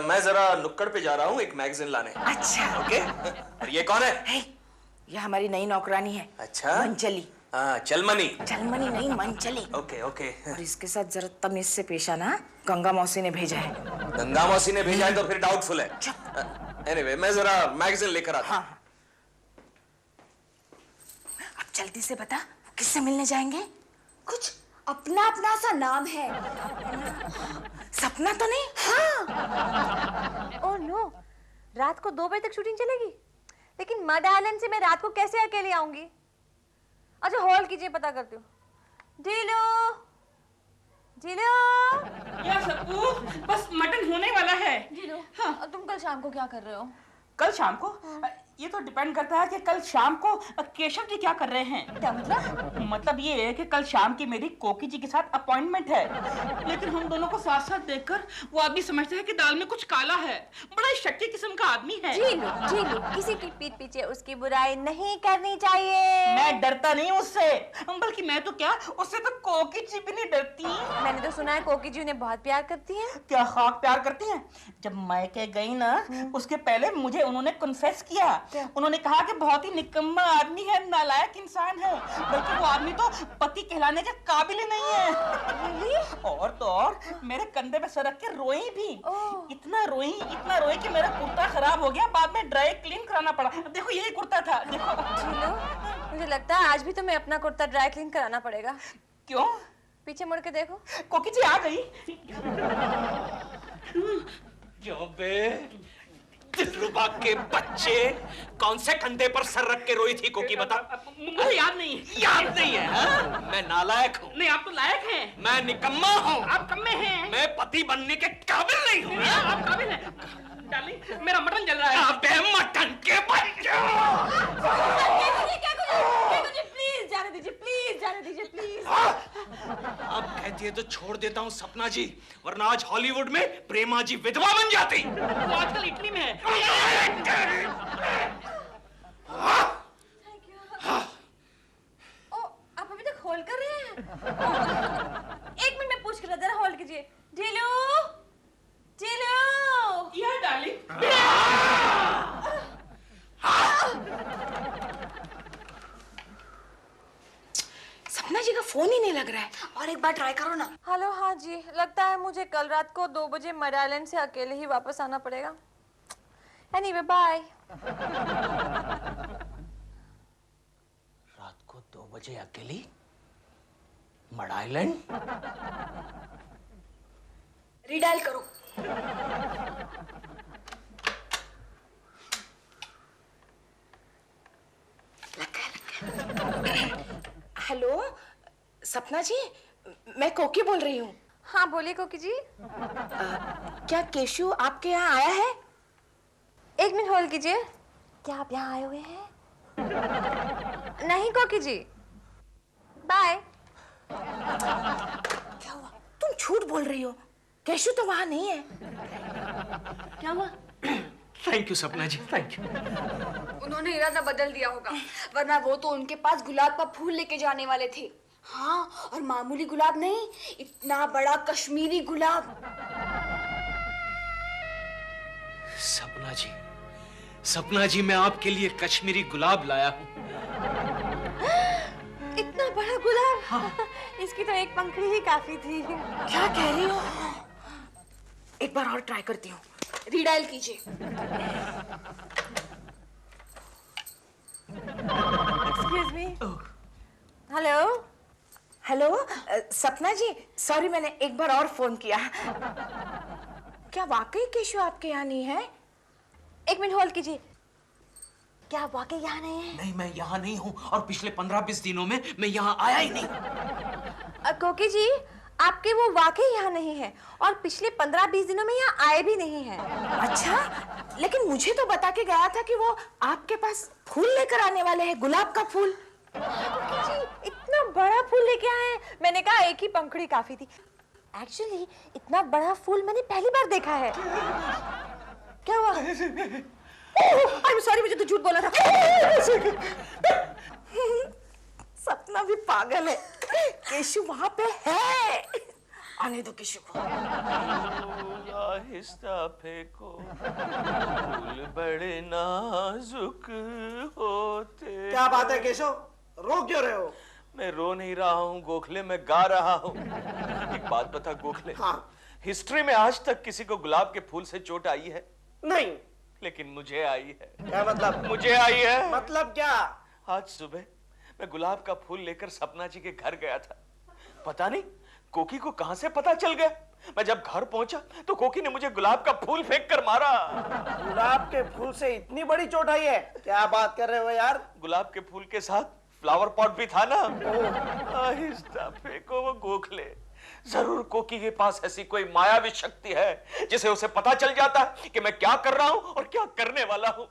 S1: मैं जरा नुक्कड़ पे जा रहा हूँ एक मैगजीन लाने।
S5: अच्छा।
S1: ओके? और ये कौन है?
S5: यह हमारी नई नौकरानी है।
S1: अच्छा,
S5: मंचली।
S1: हाँ, चलमनी।
S5: चलमनी नहीं, मंचली।
S1: Okay okay.
S5: और इसके साथ जरा तमीज से पेश आना, गंगा मौसी ने भेजा है।
S1: गंगा मौसी ने भेजा है तो फिर डाउटफुल है। एनीवे, मैं जरा मैगजीन लेकर आता हूं।
S5: हाँ। अब जल्दी से बता, किससे मिलने जाएंगे?
S10: कुछ अपना अपना सा नाम है।
S5: सपना तो नहीं?
S3: हाँ। ओह नो, रात को 2 बजे तक शूटिंग चलेगी, लेकिन मड आइलैंड से मैं रात को कैसे अकेले आऊंगी? अच्छा होल्ड कीजिए, पता करती हूँ। ढीलो ढीलो।
S9: या सप्पू, बस मटन होने वाला है।
S3: ढीलो, हाँ। तुम कल शाम को क्या कर रहे हो?
S9: कल शाम को? ये तो डिपेंड करता है कि कल शाम को केशव जी क्या कर रहे हैं।
S3: क्या मतलब?
S9: मतलब ये है कि कल शाम की मेरी कोकी जी के साथ अपॉइंटमेंट है, लेकिन हम दोनों को साथ साथ देखकर वो आदमी समझता है कि दाल में कुछ काला है। बड़ा शक्की किस्म का आदमी है।
S3: ढीलो, किसी की पीठ पीछे उसकी बुराई नहीं करनी चाहिए।
S9: मैं डरता नहीं उससे, बल्कि मैं तो क्या, उससे तो कोकी जी भी नहीं डरती।
S3: मैंने तो सुना है कोकी जी उन्हें बहुत प्यार करती हैं।
S9: क्या खाक प्यार करती हैं? जब मायके गई ना, उसके पहले मुझे उन्होंने कन्फेस किया। उन्होंने कहा कि बहुत ही निकम्मा आदमी है, नालायक इंसान है, बल्कि वो आदमी तो पति कहलाने के काबिल ही नहीं है। और तो और मेरे कंधे पे सरक के रोई भी। इतना रोई कि मेरा कुर्ता खराब हो गया, बाद में ड्राई क्लीन कराना पड़ा। देखो यही कुर्ता था, देखो।
S3: ढीलो, मुझे लगता है आज भी तुम्हें अपना कुर्ता ड्राई क्लीन कराना पड़ेगा।
S9: क्यों?
S3: पीछे मुड़ के देखो।
S9: कोकी जी आ गई।
S1: क्यों बे? दिलरुबा के बच्चे, कौन से कंधे पर सर रख के रोई थी कोकी, बता?
S9: मुझे याद नहीं।
S1: याद नहीं है? हाँ? मैं नालायक हूँ।
S9: नहीं, आप तो लायक हैं।
S1: मैं निकम्मा हूँ।
S9: आप कम्मे हैं।
S1: मैं पति बनने के काबिल नहीं हूँ।
S9: आप काबिल हैं। डार्लिंग, मेरा मटन जल रहा है।
S1: अबे मटन के बच्चे!
S3: प्लीज जाने दीजिए, प्लीज जाने दीजिए, प्लीज।
S1: अब कहती है तो छोड़ देता हूँ सपना जी, वरना आज हॉलीवुड में प्रेमा जी विधवा बन जाती।
S9: वो आजकल इटली में है।
S3: ओ, आप अभी तक होल्ड कर रहे हैं? 1 मिनट में पूछ कर जरा होल्ड कीजिए। ढीलो ढीलो।
S9: या डार्लिंग।
S5: सपना जी का फोन ही नहीं लग रहा है। और एक बार ट्राई करो ना।
S3: हेलो, हाँ जी, लगता है मुझे कल रात को 2 बजे मड आइलैंड से अकेले ही वापस आना पड़ेगा। Anyway, bye.
S1: रात को 2 बजे अकेली मड आइलैंड?
S10: रीडायल करो।
S5: हेलो सपना जी, मैं कोकी बोल रही हूँ।
S3: हाँ बोलिए कोकी जी।
S5: क्या केशु आपके यहाँ आया है?
S3: 1 मिनट होल्ड कीजिए। क्या आप यहाँ आए हुए हैं? नहीं कोकी जी, बाय।
S5: क्या हुआ? तुम झूठ बोल रही हो, केशु तो वहाँ नहीं है।
S3: क्या हुआ?
S1: थैंक यू सपना जी, थैंक यू।
S10: उन्होंने इरादा बदल दिया होगा, वरना वो तो उनके पास गुलाब का फूल लेके जाने वाले थे। हाँ, और मामूली गुलाब नहीं, इतना बड़ा कश्मीरी गुलाब।
S1: सपना जी, मैं आपके लिए कश्मीरी गुलाब लाया हूँ।
S3: इतना बड़ा गुलाब? हाँ। इसकी तो एक पंखड़ी ही काफी थी।
S5: क्या कह रही हो? एक बार और ट्राई करती हूँ।
S10: रीडायल कीजिए।
S3: Excuse me. Hello
S5: hello Sapna जी, सॉरी मैंने एक बार और फोन किया। क्या वाकई केशु आपके यहाँ नहीं है?
S3: 1 मिनट होल्ड कीजिए। क्या आप वाकई यहाँ नहीं है?
S1: नहीं, मैं यहाँ नहीं हूँ, और पिछले 15-20 दिनों में मैं यहाँ आया ही नहीं।
S3: कोकी जी, आपके वो वाकई यहाँ नहीं है, और पिछले 15-20 दिनों में यहाँ आए भी नहीं है।
S5: अच्छा, लेकिन मुझे तो बता के गया था कि वो आपके पास फूल लेकर आने वाले हैं, गुलाब का फूल।
S3: कोकी जी, इतना बड़ा फूल लेके आए हैं। मैंने कहा एक ही पंखड़ी काफी थी। एक्चुअली इतना बड़ा फूल मैंने पहली बार देखा है। क्या हुआ? I'm sorry, मुझे तो झूठ बोला था।
S5: सपना भी पागल है, केशु वहां पे है।
S9: आने दो किसी को।
S1: आहिस्ता फेंको, फूल बड़े नाजुक होते।
S2: क्या बात है केशव, रो क्यों रहे हो?
S1: मैं रो नहीं रहा हूँ गोखले, मैं गा रहा हूँ। एक बात बता गोखले,
S2: हाँ।
S1: हिस्ट्री में आज तक किसी को गुलाब के फूल से चोट आई है?
S2: नहीं।
S1: लेकिन मुझे आई है।
S2: क्या मतलब?
S1: मुझे आई है।
S2: मतलब क्या?
S1: आज सुबह मैं गुलाब का फूल लेकर सपना जी के घर गया था। पता नहीं कोकी को कहां से पता चल गया। मैं जब घर पहुंचा तो कोकी ने मुझे गुलाब का फूल फेंक कर मारा।
S2: गुलाब के फूल से इतनी बड़ी चोट आई है? क्या बात कर रहे हो यार?
S1: गुलाब के फूल के साथ फ्लावर पॉट भी था ना। आहिस्ता फेंको वो गोखले, जरूर कोकी के पास ऐसी कोई मायावी शक्ति है जिसे उसे पता चल जाता है कि मैं क्या कर रहा हूं और क्या करने वाला हूं।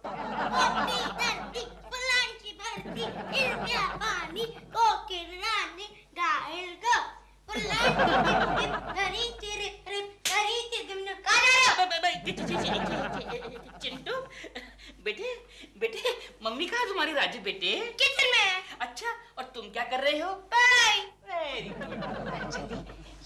S9: चिंटू बेटे, बेटे मम्मी कहाँ तुम्हारी राजू बेटे?
S10: किचन में।
S9: अच्छा, और तुम क्या कर रहे हो?
S10: पढ़ाई।
S5: अंजलि,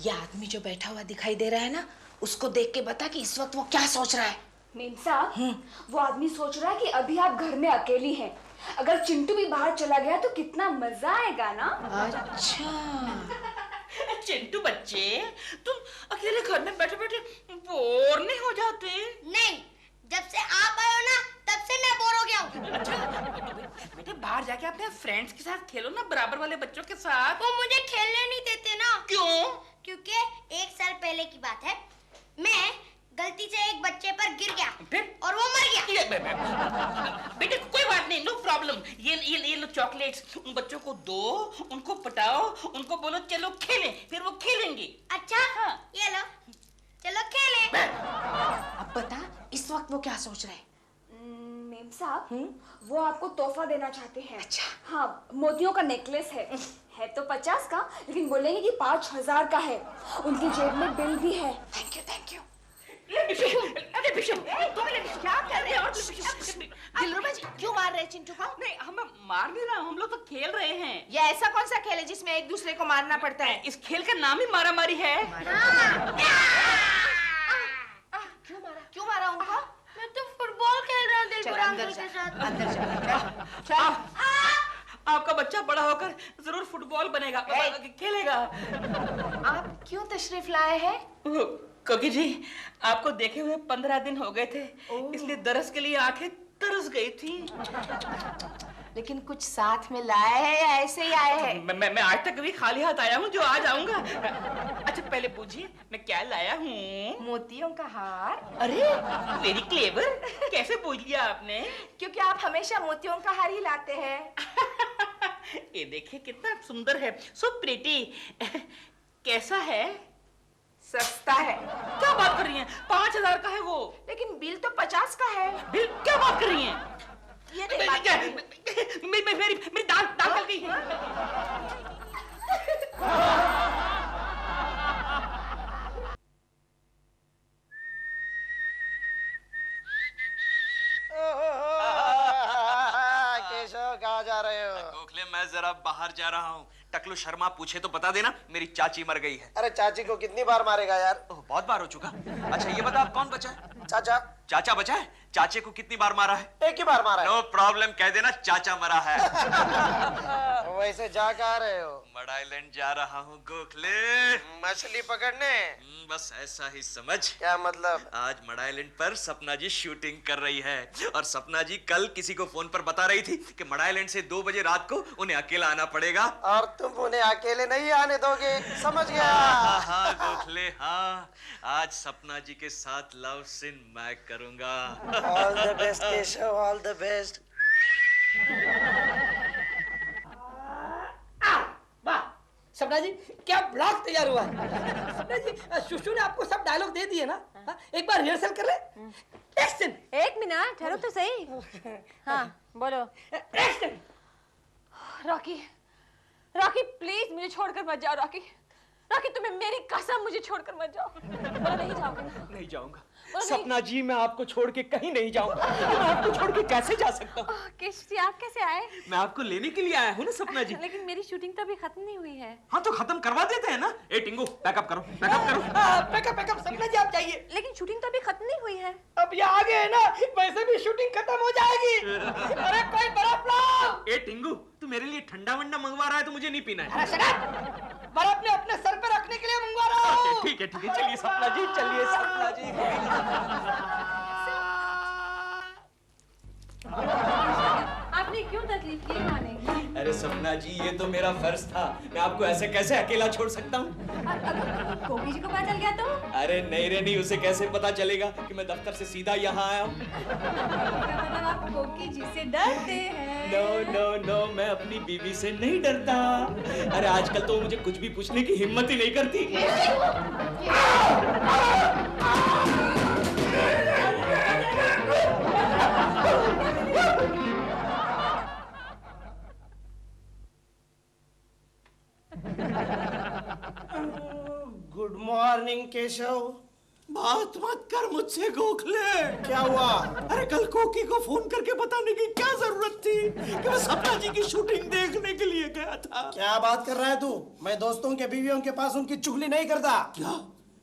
S5: ये आदमी जो बैठा हुआ दिखाई दे रहा है ना, उसको देख के बता कि इस वक्त वो क्या सोच रहा है।
S10: मेम साहब, वो आदमी सोच रहा है कि अभी आप घर में अकेली हैं। अगर चिंटू भी बाहर चला गया तो कितना मजा आएगा ना।
S5: अच्छा
S9: चिंटू बच्चे, तुम अकेले घर में बैठे बैठे बोर नहीं हो जाते?
S10: नहीं, जब से आप आए हो ना तब से मैं बोर हो गया हूँ।
S9: अच्छा बेटे, बाहर जाके अपने फ्रेंड्स के साथ खेलो ना, बराबर वाले बच्चों के साथ।
S10: वो मुझे खेलने नहीं देते ना।
S9: क्यों?
S10: क्योंकि 1 साल पहले की बात है, मैं गलती से एक बच्चे पर गिर गया
S9: फिर?
S10: और वो मर गया।
S9: बेटे कोई बात नहीं, नो प्रॉब्लम। ये लो चॉकलेट्स, उन बच्चों को दो, उनको पटाओ, उनको बोलो चलो खेलें, फिर वो खेलेंगे।
S10: अच्छा
S9: हाँ।
S10: ये लो, चलो खेलें।
S5: अब बता इस वक्त वो क्या सोच रहे हैं।
S10: मेम साहब, वो आपको तोहफा देना चाहते हैं।
S5: अच्छा।
S10: हाँ, मोतियों का नेकलेस है तो 50 का, लेकिन बोलेंगे कि 5000 का है। उनकी जेब में बिल भी है।
S5: Thank you thank you.
S9: अरे बिशम, तुम क्या कर रहे हो?
S5: दिलरुबा जी क्यों मार रहे हैं चिंटू को?
S9: नहीं, हम मार नहीं रहा, हम लोग तो खेल रहे हैं।
S5: ये ऐसा कौन सा खेल है जिसमें एक दूसरे को मारना पड़ता है?
S9: इस खेल का नाम ही मारा मारी है।
S5: क्यों मारा उनको?
S10: मैं तो फुटबॉल खेल रहा हूँ दिलपुरा
S5: अंदर
S10: अंकल के
S5: जा,
S10: साथ।
S5: अंदर जा।
S9: आपका बच्चा बड़ा होकर जरूर फुटबॉल बनेगा, खेलेगा।
S5: आप क्यों तशरीफ लाए हैं?
S9: कोकी जी, आपको देखे हुए 15 दिन हो गए थे, इसलिए दरस के लिए आंखें तरस गई थी।
S5: लेकिन कुछ साथ में लाए हैं या ऐसे ही आए हैं?
S9: मैं आज तक कभी खाली हाथ आया हूँ जो आज आऊंगा। अच्छा पहले पूछिए मैं क्या लाया हूँ?
S5: मोतियों का हार।
S9: अरे वेरी क्लेवर, कैसे पूछ लिया आपने?
S5: क्योंकि आप हमेशा मोतियों का हार ही लाते हैं।
S9: ये देखिए कितना सुंदर है, सो प्रिटी। कैसा है?
S5: सस्ता है।
S9: क्या बात कर रही हैं? 5000 का है वो।
S5: लेकिन बिल तो 50 का है।
S9: बिल? क्या बात कर रही हैं?
S5: ये
S9: मेरी दाल गल गई है।
S2: केशव कहाँ जा रहे हो?
S1: गोखले मैं जरा बाहर जा रहा हूँ। टकलू शर्मा पूछे तो बता देना मेरी चाची मर गई है।
S2: अरे चाची को कितनी बार मारेगा यार?
S1: बहुत बार हो चुका। अच्छा ये बता अब कौन बचा है?
S2: चाचा।
S1: चाचा बचा है? चाचे को कितनी बार मारा है?
S2: एक ही बार मारा है।
S1: नो प्रॉब्लम, कह देना चाचा मरा है।
S2: वैसे जा कहाँ रहे हो?
S1: मड आइलैंड जा रहा हूँ गोखले।
S2: मछली पकड़ने?
S1: बस ऐसा ही समझ।
S2: क्या मतलब?
S1: आज मड आइलैंड पर सपना जी शूटिंग कर रही है और सपना जी कल किसी को फोन पर बता रही थी कि मड आइलैंड से 2 बजे रात को उन्हें अकेला आना पड़ेगा।
S2: और तुम उन्हें अकेले नहीं आने दोगे, समझ गया?
S1: हाँ गोखले हाँ, आज सपना जी के साथ लव सीन मैं करूंगा।
S2: All the best Keshav, all the best.
S12: सपना जी क्या ब्लॉग तैयार हुआ है। सपना जी सुशु ने आपको सब डायलॉग दे दिए ना? एक बार रिहर्सल कर ले। एक्शन।
S3: 1 मिनट ठहरो तो सही। हाँ बोलो।
S12: एक्शन।
S3: रॉकी, रॉकी प्लीज मुझे छोड़कर मत जाओ। रॉकी, रॉकी तुम्हें मेरी कसम मुझे छोड़कर मत जाओ। बोलो नहीं जाओगे ना?
S1: नहीं जाऊंगा
S3: नहीं।
S1: सपना जी, मैं आपको छोड़ के कहीं नहीं जाऊंगा। मैं आपको छोड़ के कैसे जा सकता हूँ?
S3: केशव जी आप कैसे आए?
S1: मैं आपको लेने के लिए आया हूँ ना सपना जी।
S3: लेकिन मेरी शूटिंग तो अभी खत्म नहीं हुई है।
S1: हाँ तो खत्म करवा देते हैं ना। ए टिंगू पैकअप करो, पैकअप करो।
S12: पैकअप सपना जी आप जाइए।
S3: लेकिन शूटिंग तो अभी खत्म नहीं हुई है।
S12: अब ये आ गए ना, वैसे भी शूटिंग खत्म हो जाएगी। अरे कोई बर्फ लाओ।
S1: ए टिंगू, तू मेरे लिए ठंडा वंडा मंगवा रहा है तो मुझे नहीं पीना है।
S12: बर्फ ने अपने सर पे रखने के लिए मंगवा रहा हूँ।
S1: ठीक है चलिए सपना जी, चलिए सपना जी।
S3: आपने क्यों तकलीफ की खाने की?
S1: अरे सपना जी, ये तो मेरा फर्ज था। मैं आपको ऐसे कैसे अकेला छोड़ सकता हूँ?
S3: कोकी जी को पता चल गया तो?
S1: अरे नहीं रे नहीं, उसे कैसे पता चलेगा कि मैं दफ्तर से सीधा यहाँ आया हूँ?
S3: मतलब आप कोकी जी से डरते हैं?
S1: नो, मैं अपनी बीवी से नहीं डरता। अरे आजकल तो मुझे कुछ भी पूछने की हिम्मत ही नहीं करती।
S2: Good morning Keshav.
S7: बात मत कर मुझसे गोखले।
S2: क्या हुआ?
S7: अरे कल कोकी को फोन करके बताने की क्या जरूरत थी कि मैं सपना जी की शूटिंग देखने के लिए गया था।
S2: क्या बात कर रहा है तू? मैं दोस्तों के बीवियों के पास उनकी चुगली नहीं करता।
S7: क्या?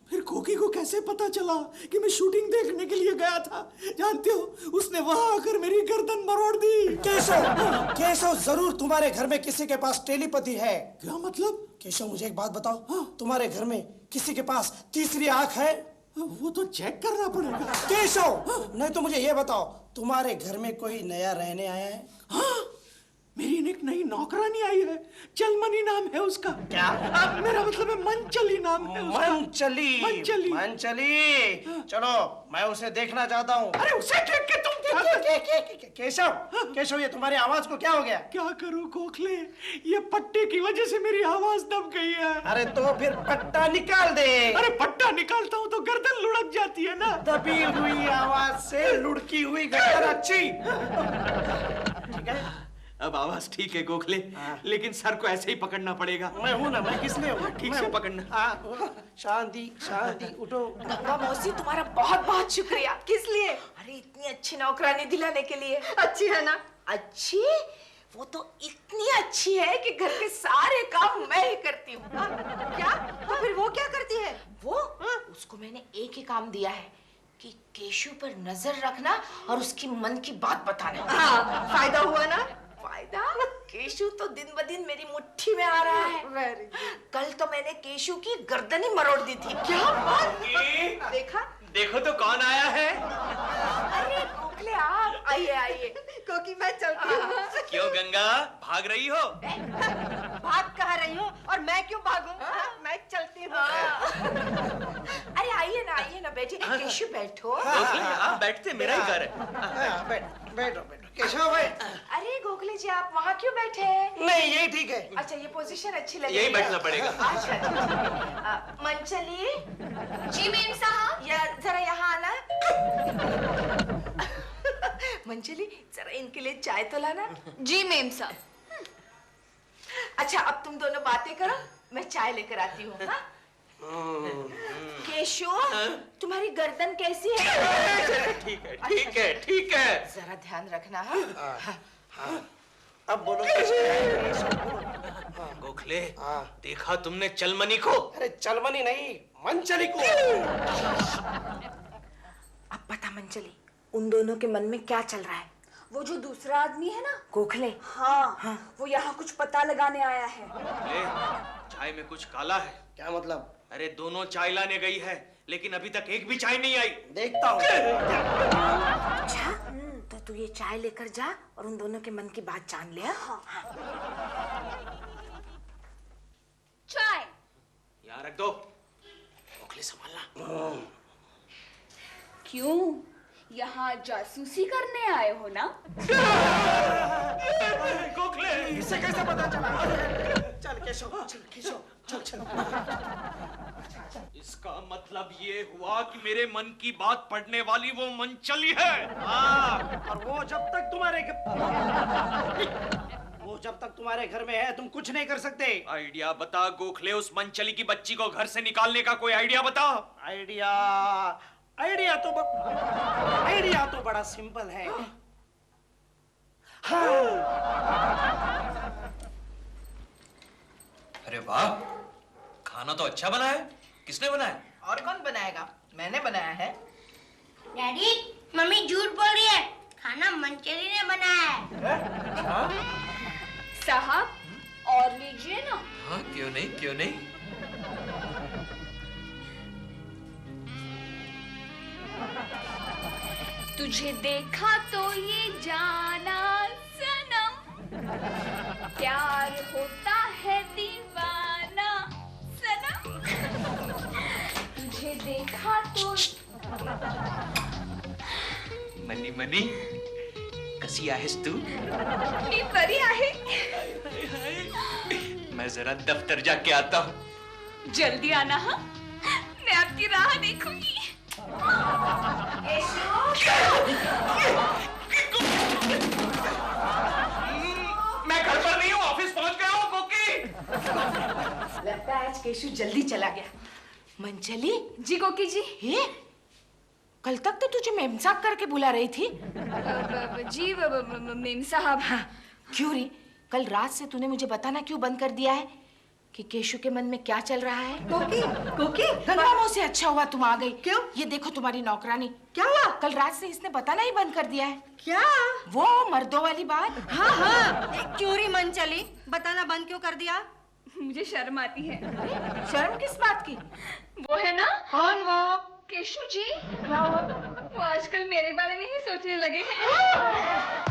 S7: फिर कोकी को कैसे पता चला कि मैं शूटिंग देखने के लिए गया था? जानते हो, उसने वहां आकर मेरी गर्दन मरोड़ दी।
S2: केशव जरूर तुम्हारे घर में किसी के पास टेलीपैथी है।
S7: क्या मतलब?
S2: केशव मुझे एक बात बताओ, तुम्हारे घर में किसी के पास तीसरी आंख है?
S7: वो तो चेक करना पड़ेगा।
S2: केशव नहीं तो मुझे ये बताओ, तुम्हारे घर में कोई नया रहने आया है?
S7: हाँ, मेरी एक नई नौकरानी आई है। चलमनी नाम है उसका।
S2: क्या?
S7: अब मेरा मतलब है मंचली नाम है उसका।
S2: मंचली। चलो मैं उसे देखना चाहता हूँ।
S7: अरे उसे देख के तुम क्या?
S2: केशव ये तुम्हारी आवाज को क्या हो गया?
S7: क्या करूं गोखले, ये पट्टे की वजह से मेरी आवाज दब गई है।
S2: अरे तो फिर पट्टा निकाल दे।
S7: अरे पट्टा निकालता हूँ तो गर्दन लुढ़क जाती है ना।
S2: दबी हुई आवाज से लुढ़की हुई गर्दन अच्छी। ठीक है,
S1: अब आवाज ठीक है गोखले, लेकिन सर को ऐसे ही पकड़ना पड़ेगा।
S2: मैं हूँ ना, मैं किस लिए हूँ?
S1: ठीक से पकड़ना।
S2: शांति उठो।
S5: गंगा मौसी तुम्हारा बहुत बहुत शुक्रिया। किस लिए? अरे इतनी अच्छी नौकरानी दिलाने के लिए। अच्छी है ना? अच्छी? वो तो इतनी अच्छी है कि घर के सारे काम मैं ही करती हूँ। क्या? तो फिर वो क्या करती है? वो? उसको मैंने एक ही काम दिया है कि केशु पर नजर रखना और उसकी मन की बात बताना। हाँ, फायदा हुआ ना? फायदा? केशु तो दिन ब दिन मेरी मुट्ठी में आ रहा है। कल तो मैंने केशु की गर्दन ही मरोड़ दी थी। क्या बात? देखा?
S1: देखो तो कौन आया है।
S5: अरे गोखले आप आइए क्योंकि मैं चलती हूँ।
S1: क्यों गंगा, भाग रही हो?
S11: भाग कहाँ रही हो और मैं क्यों भागूं? मैं चलती हूँ।
S5: अरे आइए ना बैठिए। केशु बैठो।
S1: आप बैठते, मेरा ही घर है।
S2: बैठो केशव भाई।
S5: अरे गोखले जी आप वहाँ क्यों बैठे हैं?
S2: नहीं यही ठीक है।
S5: अच्छा ये पोजीशन अच्छी लगी।
S1: यही बैठना पड़ेगा।
S5: अच्छा। मंचली। जी मेम साहब। जरा यहाँ आना। मंचली जरा इनके लिए चाय तो लाना।
S10: जी मेम साहब।
S5: अच्छा अब तुम दोनों बातें करो, मैं चाय लेकर आती हूँ। केशु, तुम्हारी गर्दन कैसी है?
S1: ठीक है।
S5: जरा ध्यान रखना।
S2: अब बोलो।
S1: गोखले, देखा तुमने चलमनी को?
S2: अरे चलमनी नहीं, मंचली को।
S5: अब पता मंचली, उन दोनों के मन में क्या चल रहा है?
S10: वो जो दूसरा आदमी है ना
S5: गोखले।
S10: हाँ, वो यहाँ कुछ पता लगाने आया है।
S1: चाय में कुछ काला है।
S2: क्या मतलब?
S1: अरे दोनों चाय लाने गई है, लेकिन अभी तक एक भी चाय नहीं आई।
S2: देखता हूँ।
S5: अच्छा, तो तू ये चाय लेकर जा और उन दोनों के मन की बात जान ले। हाँ।
S10: चाय
S1: यहाँ रख दो। गोखले संभालना।
S10: क्यों? यहाँ जासूसी करने आए हो ना?
S1: गोखले,
S2: इसे कैसे पता चला? चल केशव, चल।
S1: इसका मतलब ये हुआ कि मेरे मन की बात पढ़ने वाली वो मंचली है।
S2: और वो जब तक वो जब तक तुम्हारे घर में है तुम कुछ नहीं कर सकते।
S1: आइडिया बता गोखले, उस मनचली की बच्ची को घर से निकालने का कोई आइडिया बता।
S2: आइडिया आइडिया तो बड़ा सिंपल है। हाँ।
S1: अरे वाह, खाना तो अच्छा बना है। किसने बनाया?
S9: और कौन बनाएगा? मैंने बनाया है।
S13: डैडी, मम्मी झूठ बोल रही है, खाना मंचली ने बनाया है।
S10: साहब और लीजिए ना।
S1: हाँ, क्यों नहीं, क्यों नहीं।
S10: तुझे देखा तो ये जाना सनम, प्यार होता है दीवाना सनम, तुझे देखा तो।
S1: मनी मनी कसी आहेस तू?
S10: मी बरी आहे।
S1: मैं जरा दफ्तर जाके आता हूँ।
S10: जल्दी आना। हाँ, मैं आपकी राह देखूंगी।
S1: मैं घर पर नहीं हूँ, ऑफिस पहुंच गया हूँ कोकी।
S5: लगता है आज केशु जल्दी चला गया। मंचली
S10: जी कोकी जी।
S5: ये कल तक तो तुझे मेम साहब करके बुला रही थी।
S10: जी मेम साहब।
S5: हाँ, क्यों री? कल रात से तूने मुझे बताना क्यों बंद कर दिया है कि केशु के मन में क्या चल रहा है?
S12: कोकी
S5: गंगामो से अच्छा हुआ तुम आ गई।
S12: क्यों?
S5: ये देखो तुम्हारी नौकरानी।
S12: क्या हुआ?
S5: कल रात से इसने बताना ही बंद कर दिया है।
S12: क्या?
S5: वो मर्दों वाली बात।
S11: हाँ, क्यों री मनचली? बताना बंद क्यों कर दिया?
S10: मुझे शर्म आती है।
S5: शर्म किस बात की?
S10: वो है ना।
S11: कौन वो?
S10: केशु जी। वो आजकल मेरे बारे में ही सोचने लगे हैं।